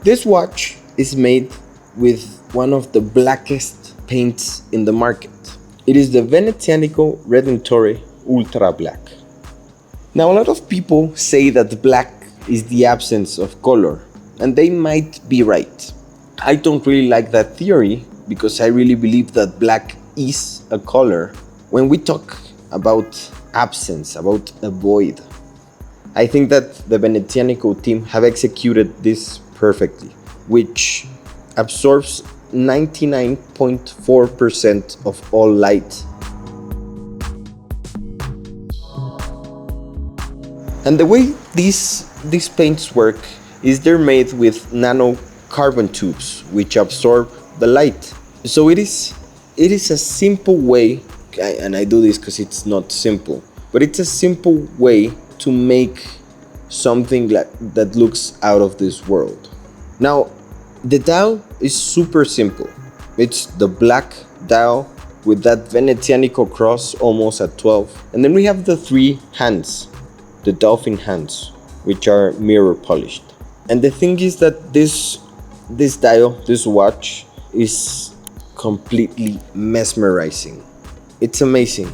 This watch is made with one of the blackest paints in the market. It is the Venezianico Redentore Ultrablack. Now, a lot of people say that black is the absence of color, and they might be right. I don't really like that theory because I really believe that black is a color. When we talk about absence, about a void, I think that the Venezianico team have executed this perfectly, which absorbs 99.4% of all light. And the way these paints work is they're made with nano carbon tubes which absorb the light. So it is a simple way, and I do this because it's not simple, but it's a simple way to make something that looks out of this world. Now, the dial is super simple. It's the black dial with that Venezianico cross almost at 12. And then we have the three hands, the dolphin hands, which are mirror polished. And the thing is that this dial, this watch, is completely mesmerizing. It's amazing.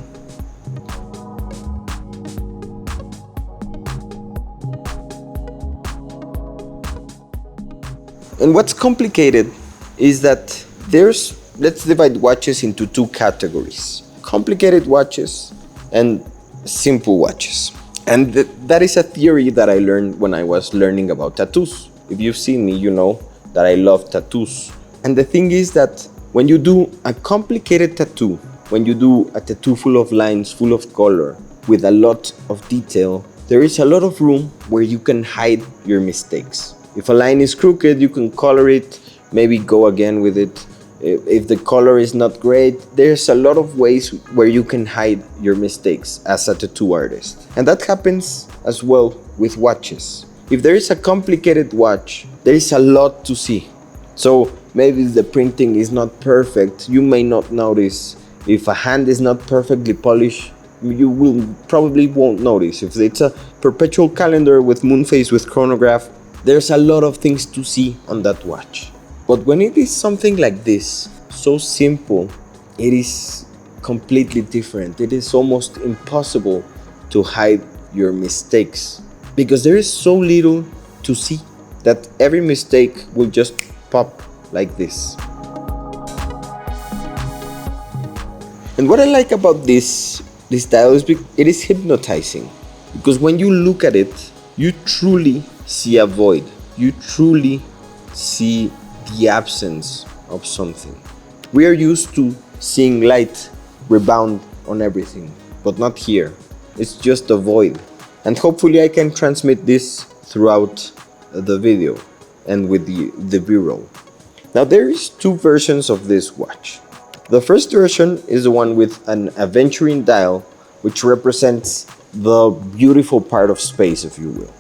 And what's complicated is that let's divide watches into two categories: complicated watches and simple watches. And that is a theory that I learned when I was learning about tattoos. If you've seen me, you know that I love tattoos. And the thing is that when you do a complicated tattoo, when you do a tattoo full of lines, full of color, with a lot of detail, there is a lot of room where you can hide your mistakes. If a line is crooked, you can color it, maybe go again with it. If the color is not great, there's a lot of ways where you can hide your mistakes as a tattoo artist. And that happens as well with watches. If there is a complicated watch, there is a lot to see. So maybe the printing is not perfect, you may not notice. If a hand is not perfectly polished, you probably won't notice. If it's a perpetual calendar with moon phase, with chronograph, there's a lot of things to see on that watch. But when it is something like this, so simple, it is completely different. It is almost impossible to hide your mistakes because there is so little to see that every mistake will just pop like this. And what I like about this dial is it is hypnotizing, because when you look at it, you truly see a void. You truly see the absence of something. We are used to seeing light rebound on everything, but not here. It's just a void. And hopefully I can transmit this throughout the video and with the B-roll. Now there is two versions of this watch. The first version is the one with an aventurine dial, which represents the beautiful part of space, if you will.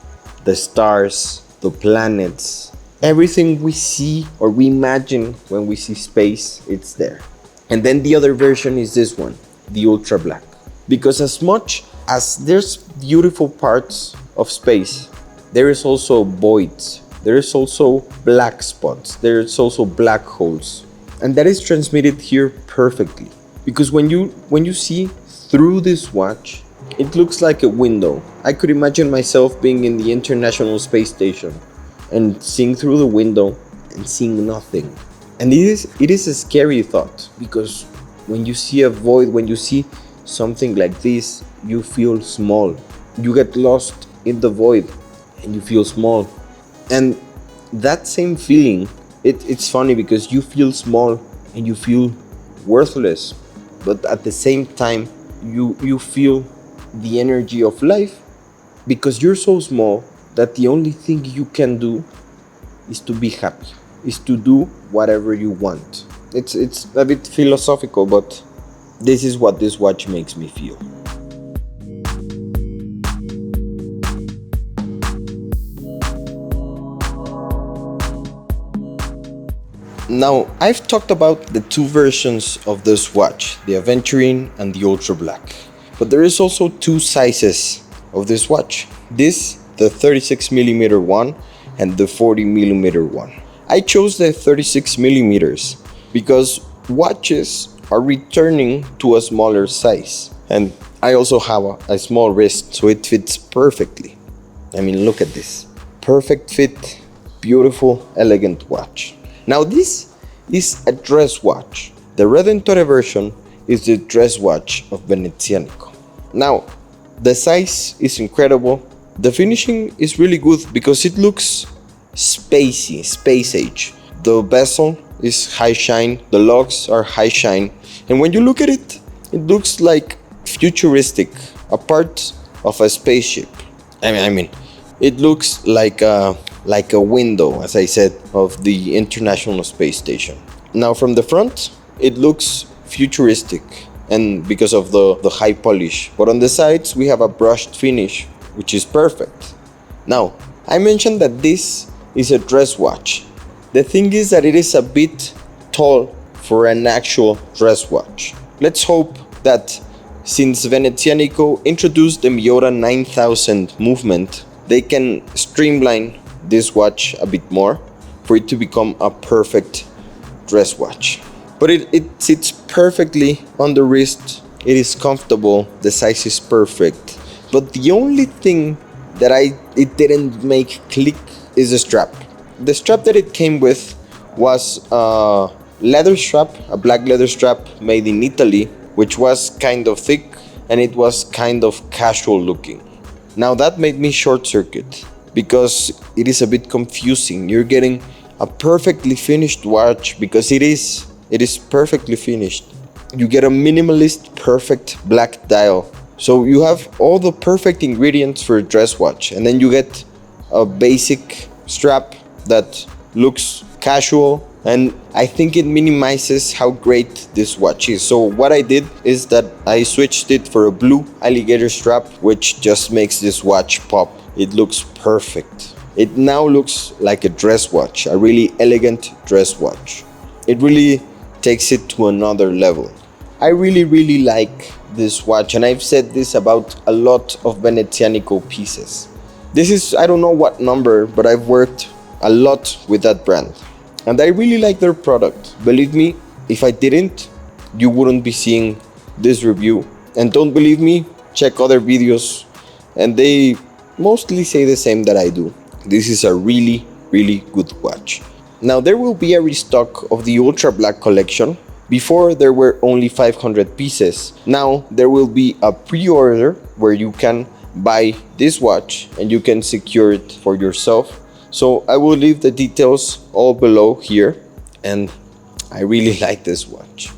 The stars, the planets, everything we see or we imagine when we see space, it's there. And then the other version is this one, the Ultra Black. Because as much as there's beautiful parts of space, there is also voids. There is also black spots. There is also black holes. And that is transmitted here perfectly. Because when you see through this watch, it looks like a window. I could imagine myself being in the International Space Station and seeing through the window and seeing nothing. And it is a scary thought, because when you see a void, when you see something like this, you feel small. You get lost in the void and you feel small. And that same feeling, it's funny because you feel small and you feel worthless, but at the same time you feel the energy of life, because you're so small that the only thing you can do is to be happy, is to do whatever you want. It's a bit philosophical, but this is what this watch makes me feel. Now, I've talked about the two versions of this watch, the Aventurine and the Ultra Black. But there is also two sizes of this watch. This, the 36mm one, and the 40mm one. I chose the 36mm because watches are returning to a smaller size, and I also have a small wrist, so it fits perfectly. I mean, look at this. Perfect fit, beautiful, elegant watch. Now this is a dress watch. The Redentore version is the dress watch of Venezianico. Now, the size is incredible. The finishing is really good because it looks spacey, space age. The bezel is high shine, the lugs are high shine, and when you look at it, it looks like futuristic, a part of a spaceship. I mean, it looks like a window, as I said, of the International Space Station. Now from the front, it looks futuristic, and because of the high polish. But on the sides, we have a brushed finish, which is perfect. Now, I mentioned that this is a dress watch. The thing is that it is a bit tall for an actual dress watch. Let's hope that since Venezianico introduced the Miura 9000 movement, they can streamline this watch a bit more for it to become a perfect dress watch. But it sits perfectly on the wrist, it is comfortable, the size is perfect. But the only thing that it didn't make click is the strap. The strap that it came with was a leather strap, a black leather strap made in Italy, which was kind of thick and it was kind of casual looking. Now that made me short circuit because it is a bit confusing. You're getting a perfectly finished watch because it is perfectly finished. You get a minimalist perfect black dial. So you have all the perfect ingredients for a dress watch, and then you get a basic strap that looks casual, and I think it minimizes how great this watch is. So what I did is that I switched it for a blue alligator strap, which just makes this watch pop. It looks perfect. It now looks like a dress watch, a really elegant dress watch. It really takes it to another level. I really like this watch, and I've said this about a lot of Venezianico pieces. This is, I don't know what number, but I've worked a lot with that brand. And I really like their product. Believe me, if I didn't, you wouldn't be seeing this review. And don't believe me, check other videos, and they mostly say the same that I do. This is a really good watch. Now there will be a restock of the Ultrablack collection. Before there were only 500 pieces. Now there will be a pre-order where you can buy this watch and you can secure it for yourself. So I will leave the details all below here, and I really like this watch.